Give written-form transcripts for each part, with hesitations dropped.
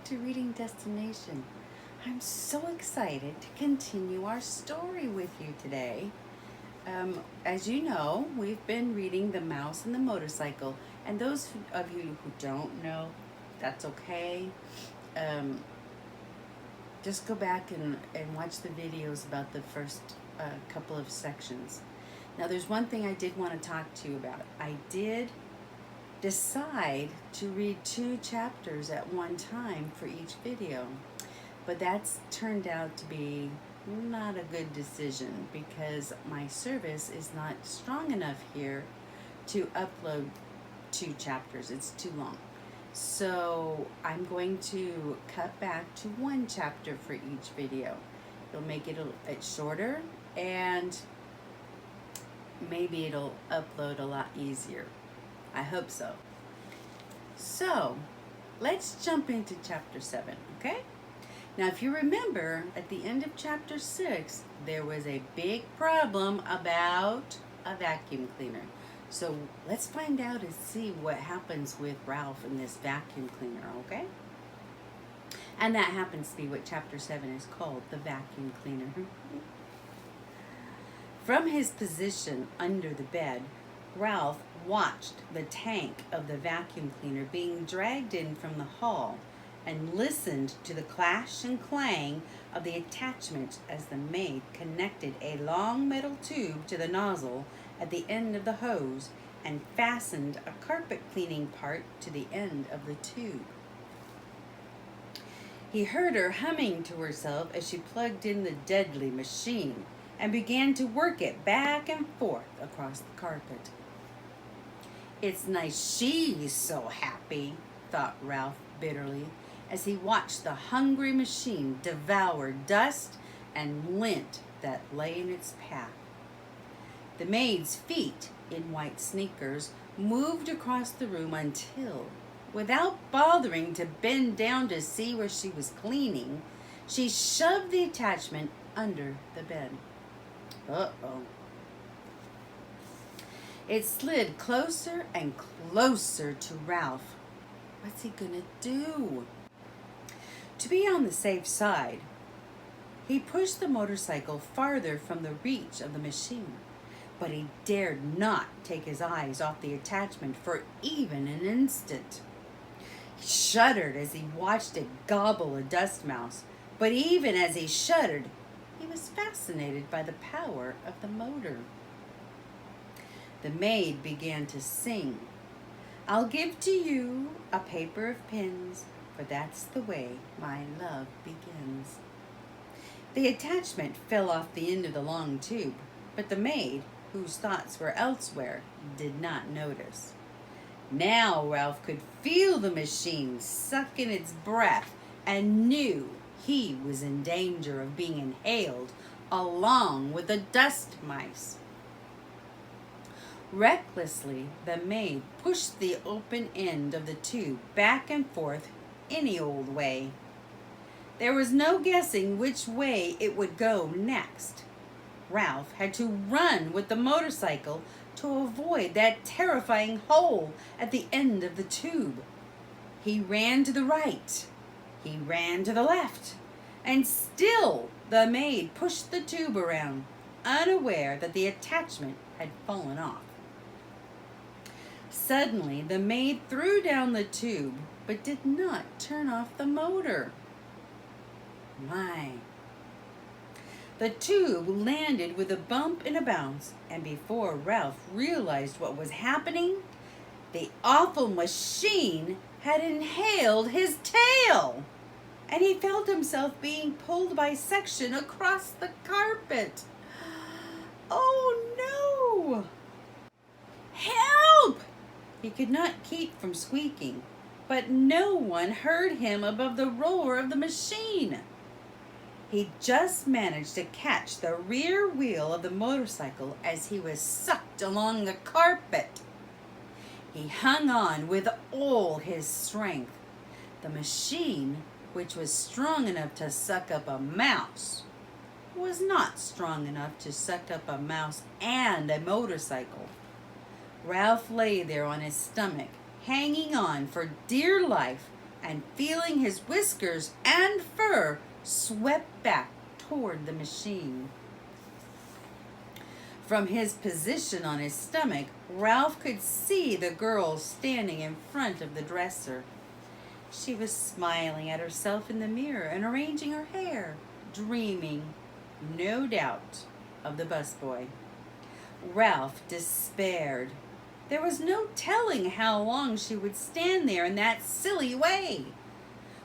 back to Reading Destination. I'm so excited to continue our story with you today. As you know, we've been reading The Mouse and the Motorcycle, and those of you who don't know, that's okay. Um, just go back and watch the videos about the first couple of sections. Now, there's one thing I did want to talk to you about. I did decide to read 2 chapters at one time for each video, but that's turned out to be not a good decision because my service is not strong enough here to upload 2 chapters. It's too long. So I'm going to cut back to 1 chapter for each video. It'll make it shorter, and maybe it'll upload a lot easier. I hope so. So, let's jump into chapter 7, okay? Now, if you remember, at the end of chapter 6, there was a big problem about a vacuum cleaner. So, let's find out and see what happens with Ralph and this vacuum cleaner, okay? And that happens to be what chapter 7 is called, the vacuum cleaner. From his position under the bed, Ralph watched the tank of the vacuum cleaner being dragged in from the hall and listened to the clash and clang of the attachment as the maid connected a long metal tube to the nozzle at the end of the hose and fastened a carpet cleaning part to the end of the tube. He heard her humming to herself as she plugged in the deadly machine and began to work it back and forth across the carpet. It's nice she's so happy, thought Ralph bitterly, as he watched the hungry machine devour dust and lint that lay in its path. The maid's feet, in white sneakers, moved across the room until, without bothering to bend down to see where she was cleaning, she shoved the attachment under the bed. Uh-oh. It slid closer and closer to Ralph. What's he gonna do? To be on the safe side, he pushed the motorcycle farther from the reach of the machine, but he dared not take his eyes off the attachment for even an instant. He shuddered as he watched it gobble a dust mouse, but even as he shuddered, he was fascinated by the power of the motor. The maid began to sing. I'll give to you a paper of pins, for that's the way my love begins. The attachment fell off the end of the long tube, but the maid, whose thoughts were elsewhere, did not notice. Now Ralph could feel the machine suck in its breath and knew he was in danger of being inhaled along with the dust mice. Recklessly, the maid pushed the open end of the tube back and forth any old way. There was no guessing which way it would go next. Ralph had to run with the motorcycle to avoid that terrifying hole at the end of the tube. He ran to the right. He ran to the left. And still the maid pushed the tube around, unaware that the attachment had fallen off. Suddenly, the maid threw down the tube, but did not turn off the motor. My. The tube landed with a bump and a bounce, and before Ralph realized what was happening, the awful machine had inhaled his tail, and he felt himself being pulled by section across the carpet. Oh no! Help! He could not keep from squeaking, but no one heard him above the roar of the machine. He just managed to catch the rear wheel of the motorcycle as he was sucked along the carpet. He hung on with all his strength. The machine, which was strong enough to suck up a mouse, was not strong enough to suck up a mouse and a motorcycle. Ralph lay there on his stomach, hanging on for dear life, and feeling his whiskers and fur, swept back toward the machine. From his position on his stomach, Ralph could see the girl standing in front of the dresser. She was smiling at herself in the mirror and arranging her hair, dreaming, no doubt, of the busboy. Ralph despaired. There was no telling how long she would stand there in that silly way.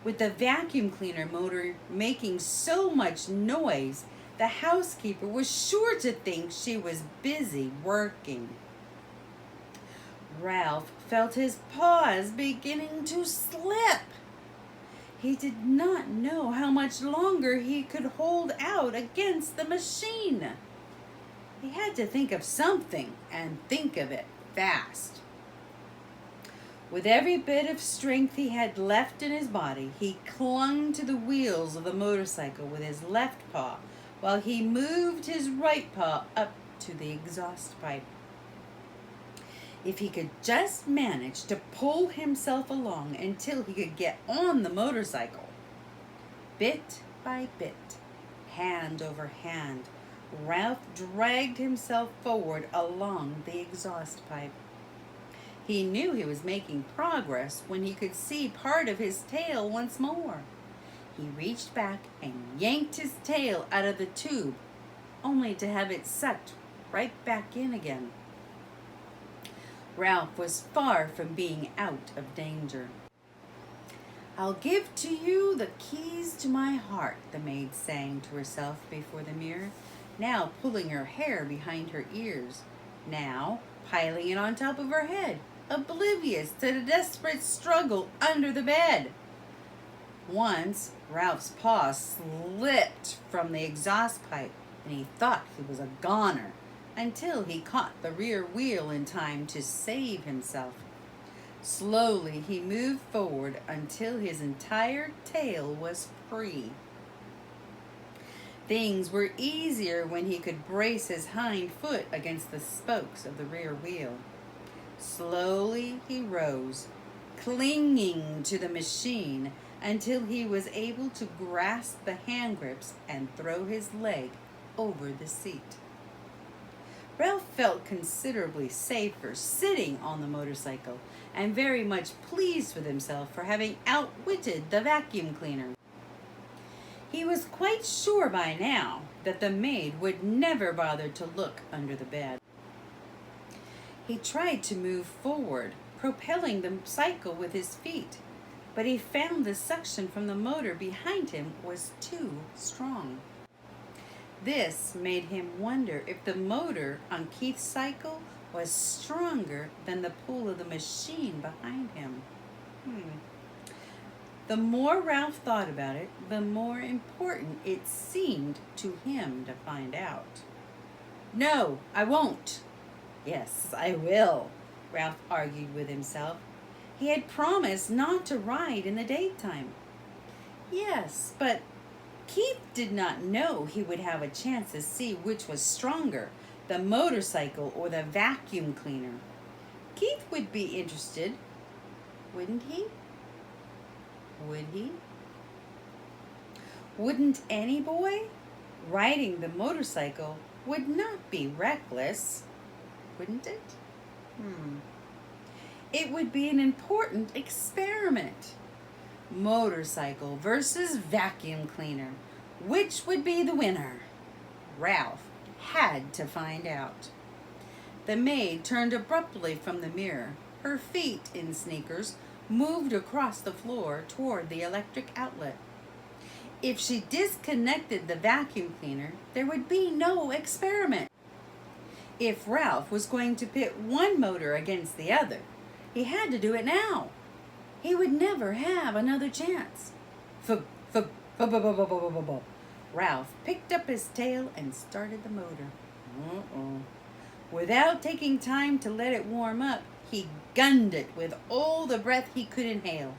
With the vacuum cleaner motor making so much noise, the housekeeper was sure to think she was busy working. Ralph felt his paws beginning to slip. He did not know how much longer he could hold out against the machine. He had to think of something, and think of it fast. With every bit of strength he had left in his body, he clung to the wheels of the motorcycle with his left paw, while he moved his right paw up to the exhaust pipe. If he could just manage to pull himself along until he could get on the motorcycle. Bit by bit, hand over hand, Ralph dragged himself forward along the exhaust pipe. He knew he was making progress when he could see part of his tail once more. He reached back and yanked his tail out of the tube, only to have it sucked right back in again. Ralph was far from being out of danger. "I'll give to you the keys to my heart," the maid sang to herself before the mirror, now pulling her hair behind her ears, now piling it on top of her head, oblivious to the desperate struggle under the bed. Once, Ralph's paw slipped from the exhaust pipe, and he thought he was a goner, until he caught the rear wheel in time to save himself. Slowly, he moved forward until his entire tail was free. Things were easier when he could brace his hind foot against the spokes of the rear wheel. Slowly he rose, clinging to the machine until he was able to grasp the hand grips and throw his leg over the seat. Ralph felt considerably safer sitting on the motorcycle and very much pleased with himself for having outwitted the vacuum cleaner. He was quite sure by now that the maid would never bother to look under the bed. He tried to move forward, propelling the cycle with his feet, but he found the suction from the motor behind him was too strong. This made him wonder if the motor on Keith's cycle was stronger than the pull of the machine behind him. The more Ralph thought about it, the more important it seemed to him to find out. "No, I won't." "Yes, I will," Ralph argued with himself. He had promised not to ride in the daytime. Yes, but Keith did not know he would have a chance to see which was stronger, the motorcycle or the vacuum cleaner. Keith would be interested, wouldn't he? Would he? Wouldn't any boy? Riding the motorcycle would not be reckless, wouldn't it? It would be an important experiment. Motorcycle versus vacuum cleaner. Which would be the winner? Ralph had to find out. The maid turned abruptly from the mirror. Her feet, in sneakers, moved across the floor toward the electric outlet. If she disconnected the vacuum cleaner, there would be no experiment. If Ralph was going to pit one motor against the other, he had to do it now. He would never have another chance. Ralph picked up his tail and started the motor. Without taking time to let it warm up, he gunned it with all the breath he could inhale.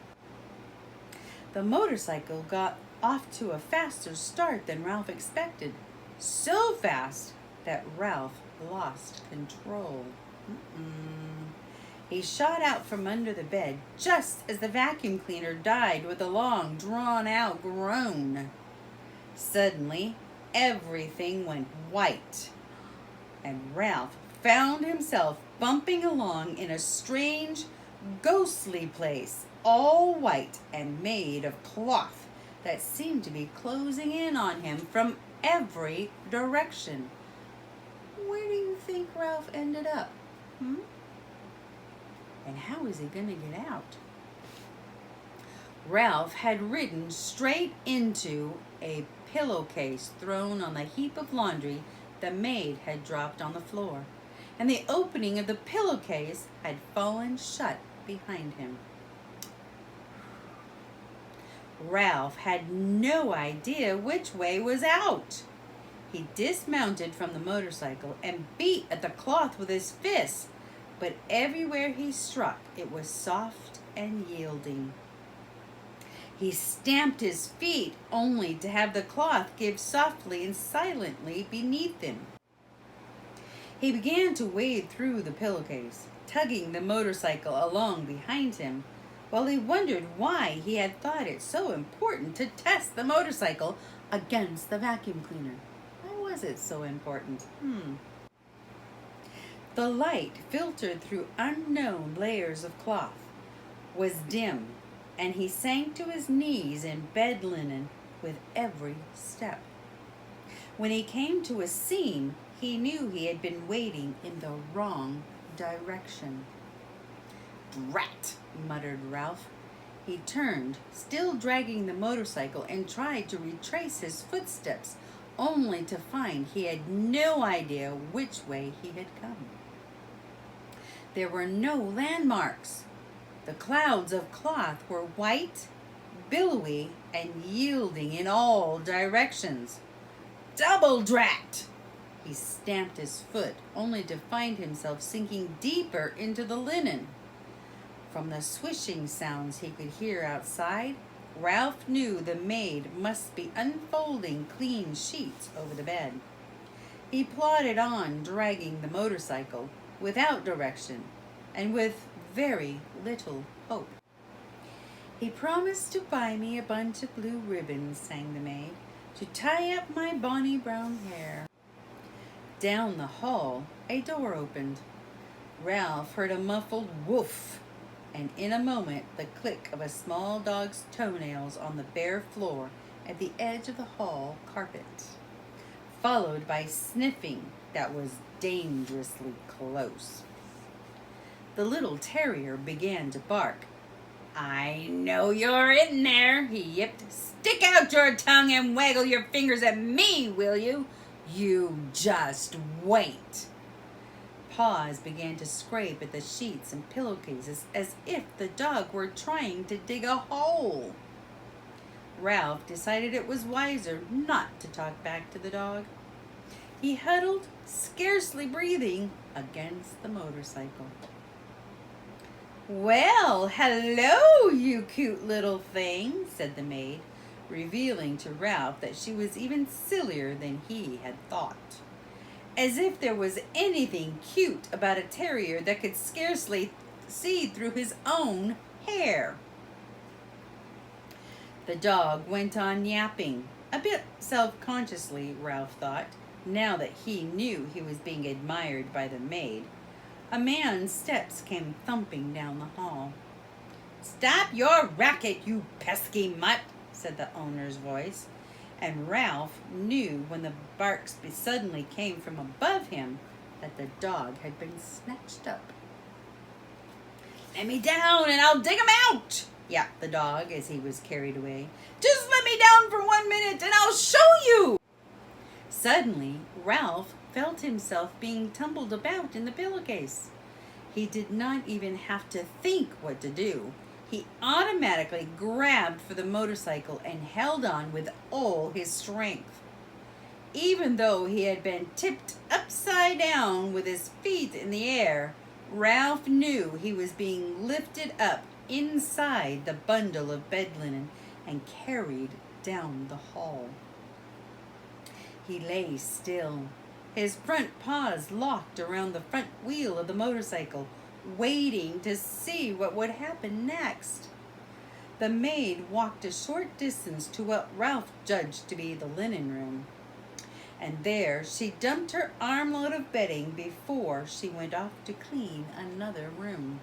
The motorcycle got off to a faster start than Ralph expected. So fast that Ralph lost control. He shot out from under the bed just as the vacuum cleaner died with a long, drawn-out groan. Suddenly, everything went white, and Ralph found himself bumping along in a strange, ghostly place, all white and made of cloth that seemed to be closing in on him from every direction. Where do you think Ralph ended up? And how is he going to get out? Ralph had ridden straight into a pillowcase thrown on the heap of laundry the maid had dropped on the floor, and the opening of the pillowcase had fallen shut behind him. Ralph had no idea which way was out. He dismounted from the motorcycle and beat at the cloth with his fists, but everywhere he struck, it was soft and yielding. He stamped his feet only to have the cloth give softly and silently beneath him. He began to wade through the pillowcase, tugging the motorcycle along behind him, while he wondered why he had thought it so important to test the motorcycle against the vacuum cleaner. Why was it so important? The light, filtered through unknown layers of cloth, was dim, and he sank to his knees in bed linen with every step. When he came to a seam, he knew he had been wading in the wrong direction. "Drat!" muttered Ralph. He turned, still dragging the motorcycle, and tried to retrace his footsteps, only to find he had no idea which way he had come. There were no landmarks. The clouds of cloth were white, billowy, and yielding in all directions. "Double drat!" He stamped his foot, only to find himself sinking deeper into the linen. From the swishing sounds he could hear outside, Ralph knew the maid must be unfolding clean sheets over the bed. He plodded on, dragging the motorcycle, without direction, and with very little hope. "He promised to buy me a bunch of blue ribbons," sang the maid, "to tie up my bonny brown hair." Down the hall, a door opened. Ralph heard a muffled woof, and in a moment the click of a small dog's toenails on the bare floor at the edge of the hall carpet, followed by sniffing that was dangerously close. The little terrier began to bark. "I know you're in there," he yipped. "Stick out your tongue and waggle your fingers at me, will you? You just wait." Paws began to scrape at the sheets and pillowcases as if the dog were trying to dig a hole. Ralph decided it was wiser not to talk back to the dog. He huddled, scarcely breathing, against the motorcycle. "Well, hello, you cute little thing," said the maid, revealing to Ralph that she was even sillier than he had thought. As if there was anything cute about a terrier that could scarcely see through his own hair. The dog went on yapping, a bit self-consciously, Ralph thought, now that he knew he was being admired by the maid. A man's steps came thumping down the hall. "Stop your racket, you pesky mutt," said the owner's voice, and Ralph knew when the barks suddenly came from above him that the dog had been snatched up. "Let me down and I'll dig 'em out," yapped the dog as he was carried away. "Just let me down for 1 minute and I'll show you." Suddenly, Ralph felt himself being tumbled about in the pillowcase. He did not even have to think what to do. He automatically grabbed for the motorcycle and held on with all his strength. Even though he had been tipped upside down with his feet in the air, Ralph knew he was being lifted up inside the bundle of bed linen and carried down the hall. He lay still, his front paws locked around the front wheel of the motorcycle, waiting to see what would happen next. The maid walked a short distance to what Ralph judged to be the linen room, and there she dumped her armload of bedding before she went off to clean another room.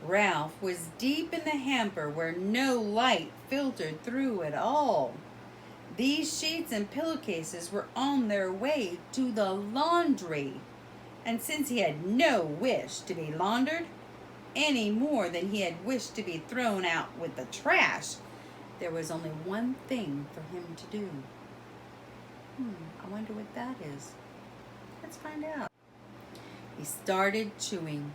Ralph was deep in the hamper where no light filtered through at all. These sheets and pillowcases were on their way to the laundry, and since he had no wish to be laundered, any more than he had wished to be thrown out with the trash, there was only one thing for him to do. I wonder what that is. Let's find out. He started chewing.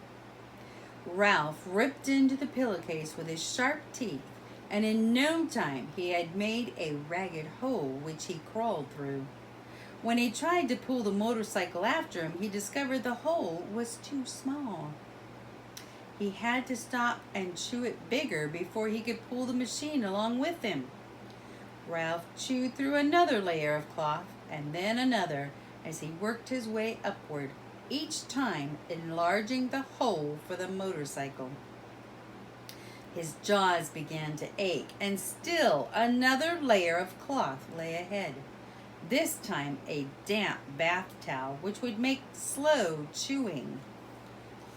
Ralph ripped into the pillowcase with his sharp teeth, and in no time he had made a ragged hole which he crawled through. When he tried to pull the motorcycle after him, he discovered the hole was too small. He had to stop and chew it bigger before he could pull the machine along with him. Ralph chewed through another layer of cloth and then another as he worked his way upward, each time enlarging the hole for the motorcycle. His jaws began to ache, and still another layer of cloth lay ahead. This time a damp bath towel, which would make slow chewing.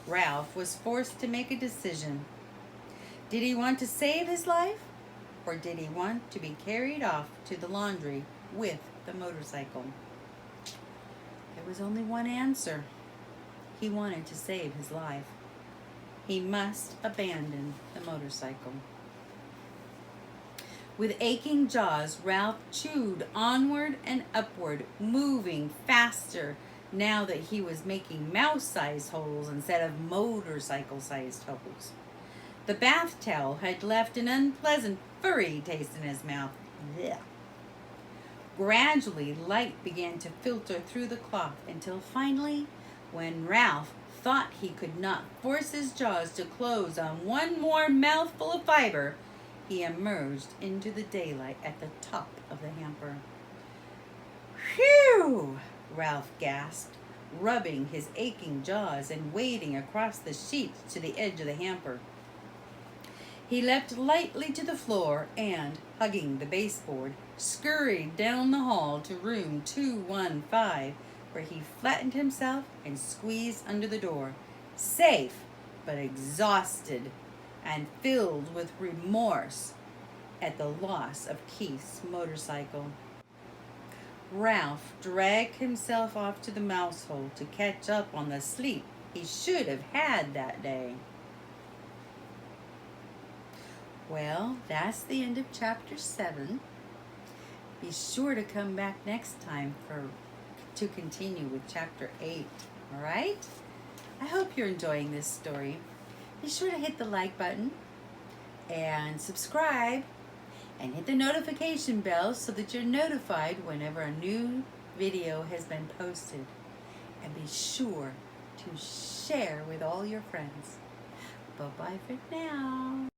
Ralph was forced to make a decision. Did he want to save his life, or did he want to be carried off to the laundry with the motorcycle? There was only one answer. He wanted to save his life. He must abandon the motorcycle. With aching jaws, Ralph chewed onward and upward, moving faster now that he was making mouse-sized holes instead of motorcycle-sized holes. The bath towel had left an unpleasant, furry taste in his mouth. Blech. Gradually, light began to filter through the cloth until finally, when Ralph thought he could not force his jaws to close on one more mouthful of fiber, he emerged into the daylight at the top of the hamper. Phew! Ralph gasped, rubbing his aching jaws and wading across the sheets to the edge of the hamper. He leapt lightly to the floor and, hugging the baseboard, scurried down the hall to room 215, where he flattened himself and squeezed under the door, safe but exhausted and filled with remorse at the loss of Keith's motorcycle. Ralph dragged himself off to the mouse hole to catch up on the sleep he should have had that day. Well, that's the end of chapter 7. Be sure to come back next time to continue with chapter 8. All right? I hope you're enjoying this story. Be sure to hit the like button and subscribe and hit the notification bell so that you're notified whenever a new video has been posted. And be sure to share with all your friends. Bye-bye for now.